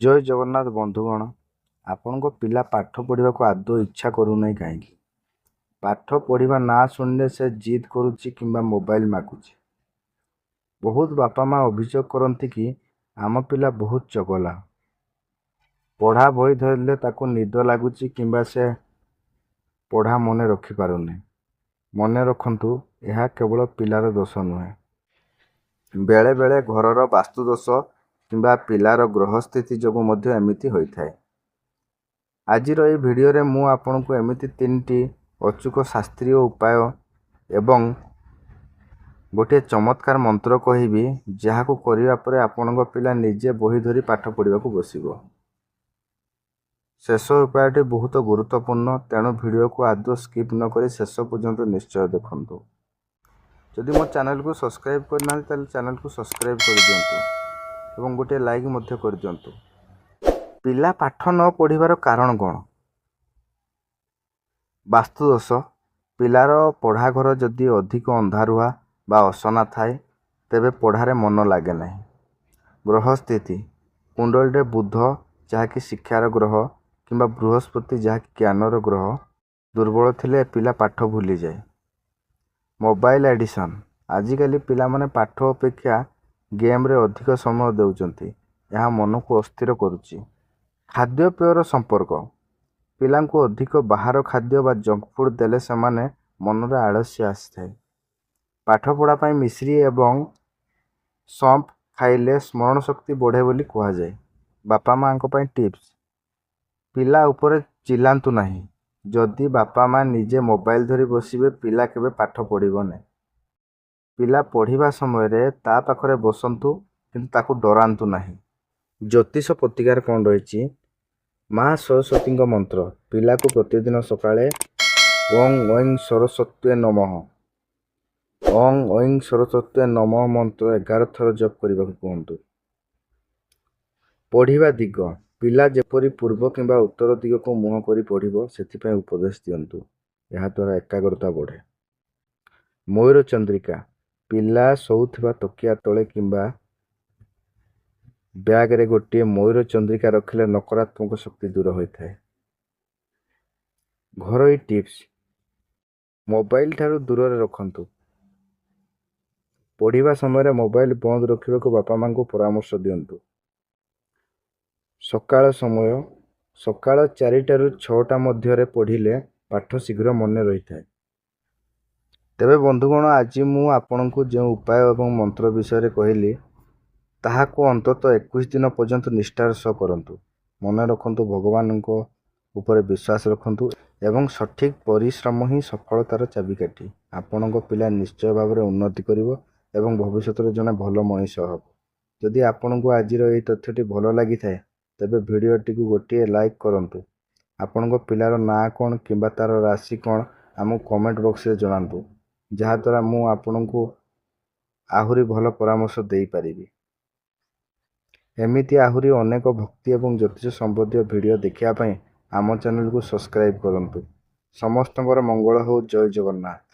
ଜୟ ଜଗନ୍ନାଥ ବନ୍ଧୁଗଣ। ଆପଣଙ୍କ ପିଲା ପାଠ ପଢ଼ିବାକୁ ଆଦୌ ଇଚ୍ଛା କରୁନାହିଁ କାହିଁକି? ପାଠ ପଢ଼ିବା ନାଁ ଶୁଣିଲେ ସେ ଜିଦ୍ କରୁଛି କିମ୍ବା ମୋବାଇଲ ମାଗୁଛି। ବହୁତ ବାପା ମା ଅଭିଯୋଗ କରନ୍ତି କି ଆମ ପିଲା ବହୁତ ଚଗଲା, ପଢ଼ା ବହି ଧରିଲେ ତାକୁ ନିଦ ଲାଗୁଛି କିମ୍ବା ସେ ପଢ଼ା ମନେ ରଖିପାରୁନି। ମନେ ରଖନ୍ତୁ, ଏହା କେବଳ ପିଲାର ଦୋଷ ନୁହେଁ। ବେଳେ ବେଳେ ଘରର ବାସ୍ତୁ ଦୋଷ କିମ୍ବା ପିଲାର ଗ୍ରହସ୍ଥିତି ଯୋଗୁଁ ମଧ୍ୟ ଏମିତି ହୋଇଥାଏ। ଆଜିର ଏହି ଭିଡ଼ିଓରେ ମୁଁ ଆପଣଙ୍କୁ ଏମିତି 3ଟି ଅଚୂକ ଶାସ୍ତ୍ରୀୟ ଉପାୟ ଏବଂ ଗୋଟିଏ ଚମତ୍କାର ମନ୍ତ୍ର କହିବି, ଯାହାକୁ କରିବା ପରେ ଆପଣଙ୍କ ପିଲା ନିଜେ ବହି ଧରି ପାଠ ପଢ଼ିବାକୁ ବସିବ। ଶେଷ ଉପାୟଟି ବହୁତ ଗୁରୁତ୍ୱପୂର୍ଣ୍ଣ, ତେଣୁ ଭିଡ଼ିଓକୁ ଆଦୌ ସ୍କିପ୍ ନକରି ଶେଷ ପର୍ଯ୍ୟନ୍ତ ନିଶ୍ଚୟ ଦେଖନ୍ତୁ। ଯଦି ମୋ ଚ୍ୟାନେଲକୁ ସବସ୍କ୍ରାଇବ୍ କରିନାହାନ୍ତି ତାହେଲେ ଚ୍ୟାନେଲକୁ ସବସ୍କ୍ରାଇବ୍ କରିଦିଅନ୍ତୁ ଏବଂ ଗୋଟିଏ ଲାଇକ୍ ମଧ୍ୟ କରିଦିଅନ୍ତୁ। ପିଲା ପାଠ ନ ପଢ଼ିବାର କାରଣ କ'ଣ? ବାସ୍ତୁଦୋଷ। ପିଲାର ପଢ଼ାଘର ଯଦି ଅଧିକ ଅନ୍ଧାରୁଆ ବା ଅସନା ଥାଏ, ତେବେ ପଢ଼ାରେ ମନ ଲାଗେ ନାହିଁ। ଗ୍ରହସ୍ଥିତି। କୁଣ୍ଡଳୀରେ ବୁଧ, ଯାହାକି ଶିକ୍ଷାର ଗ୍ରହ, କିମ୍ବା ବୃହସ୍ପତି, ଯାହାକି ଜ୍ଞାନର ଗ୍ରହ, ଦୁର୍ବଳ ଥିଲେ ପିଲା ପାଠ ଭୁଲିଯାଏ। Mobile addiction. ଆଜିକାଲି ପିଲାମାନେ ପାଠ ଅପେକ୍ଷା ଗେମ୍ରେ ଅଧିକ ସମୟ ଦେଉଛନ୍ତି। ଏହା ମନକୁ ଅସ୍ଥିର କରୁଛି। ଖାଦ୍ୟପେୟର ସମ୍ପର୍କ। ପିଲାଙ୍କୁ ଅଧିକ ବାହାର ଖାଦ୍ୟ ବା ଜଙ୍କ ଫୁଡ୍ ଦେଲେ ସେମାନେ ମନରେ ଆଳସ୍ୟ ଆସିଥାଏ। ପାଠପଢ଼ା ପାଇଁ ମିଶ୍ରି ଏବଂ ସମ୍ପ ଖାଇଲେ ସ୍ମରଣ ଶକ୍ତି ବଢ଼େ ବୋଲି କୁହାଯାଏ। ବାପା ମାଙ୍କ ପାଇଁ ଟିପ୍ସ। ପିଲା ଉପରେ ଚିଲ୍ଲାନ୍ତୁ ନାହିଁ। ଯଦି ବାପା ମା ନିଜେ ମୋବାଇଲ ଧରି ବସିବେ, ପିଲା କେବେ ପାଠ ପଢ଼ିବ ନାହିଁ। ପିଲା ପଢ଼ିବା ସମୟରେ ତା ପାଖରେ ବସନ୍ତୁ, କିନ୍ତୁ ତାକୁ ଡରାନ୍ତୁ ନାହିଁ। ଜ୍ୟୋତିଷ ପ୍ରତିକାର କ'ଣ ରହିଛି? ମା ସରସ୍ୱତୀଙ୍କ ମନ୍ତ୍ର। ପିଲାକୁ ପ୍ରତିଦିନ ସକାଳେ ଓଂ ଐଂ ସରସ୍ୱତ୍ୟେ ନମଃ, ଓଂ ଐଂ ସରସ୍ୱତ୍ୟେ ନମଃ ମନ୍ତ୍ର 11 ଥର ଜପ କରିବାକୁ କୁହନ୍ତୁ। ପଢ଼ିବା ଦିଗ। ପିଲା ଯେପରି ପୂର୍ବ କିମ୍ବା ଉତ୍ତର ଦିଗକୁ ମୁହଁ କରି ପଢ଼ିବ, ସେଥିପାଇଁ ଉପଦେଶ ଦିଅନ୍ତୁ। ଏହାଦ୍ୱାରା ଏକାଗ୍ରତା ବଢ଼େ। ମୟୂର ଚନ୍ଦ୍ରିକା। ପିଲା ଶୋଉଥିବା ତକିଆ ତଳେ କିମ୍ବା ବ୍ୟାଗରେ ଗୋଟିଏ ମୟୂର ଚନ୍ଦ୍ରିକା ରଖିଲେ ନକାରାତ୍ମକ ଶକ୍ତି ଦୂର ହୋଇଥାଏ। ଘରୋଇ ଟିପ୍ସ। ମୋବାଇଲ ଠାରୁ ଦୂରରେ ରଖନ୍ତୁ। ପଢ଼ିବା ସମୟରେ ମୋବାଇଲ ବନ୍ଦ ରଖିବାକୁ ବାପା ମାଙ୍କୁ ପରାମର୍ଶ ଦିଅନ୍ତୁ। ସକାଳ ସମୟ। ସକାଳ 4ଟାରୁ 6ଟା ମଧ୍ୟରେ ପଢ଼ିଲେ ପାଠ ଶୀଘ୍ର ମନେ ରହିଥାଏ। ତେବେ ବନ୍ଧୁଗଣ, ଆଜି ମୁଁ ଆପଣଙ୍କୁ ଯେଉଁ ଉପାୟ ଏବଂ ମନ୍ତ୍ର ବିଷୟରେ କହିଲି, ତାହାକୁ ଅନ୍ତତଃ 21 ଦିନ ପର୍ଯ୍ୟନ୍ତ ନିଷ୍ଠାର ସହ କରନ୍ତୁ। ମନେ ରଖନ୍ତୁ, ଭଗବାନଙ୍କ ଉପରେ ବିଶ୍ୱାସ ରଖନ୍ତୁ ଏବଂ ସଠିକ୍ ପରିଶ୍ରମ ହିଁ ସଫଳତାର ଚାବିକାଠି। ଆପଣଙ୍କ ପିଲା ନିଶ୍ଚୟ ଭାବରେ ଉନ୍ନତି କରିବ ଏବଂ ଭବିଷ୍ୟତରେ ଜଣେ ଭଲ ମଣିଷ ହେବ। ଯଦି ଆପଣଙ୍କୁ ଆଜିର ଏହି ତଥ୍ୟଟି ଭଲ ଲାଗିଥାଏ, ତେବେ ଭିଡ଼ିଓଟିକୁ ଗୋଟିଏ ଲାଇକ୍ କରନ୍ତୁ। ଆପଣଙ୍କ ପିଲାର ନାଁ କ'ଣ କିମ୍ବା ତା'ର ରାଶି କ'ଣ ଆମକୁ କମେଣ୍ଟ ବକ୍ସରେ ଜଣାନ୍ତୁ, ଯାହାଦ୍ୱାରା ମୁଁ ଆପଣଙ୍କୁ ଆହୁରି ଭଲ ପରାମର୍ଶ ଦେଇପାରିବି। ଏମିତି ଆହୁରି ଅନେକ ଭକ୍ତି ଏବଂ ଜ୍ୟୋତିଷ ସମ୍ବନ୍ଧୀୟ ଭିଡ଼ିଓ ଦେଖିବା ପାଇଁ ଆମ ଚ୍ୟାନେଲକୁ ସବସ୍କ୍ରାଇବ୍ କରନ୍ତୁ। ସମସ୍ତଙ୍କର ମଙ୍ଗଳ ହେଉ। ଜୟ ଜଗନ୍ନାଥ।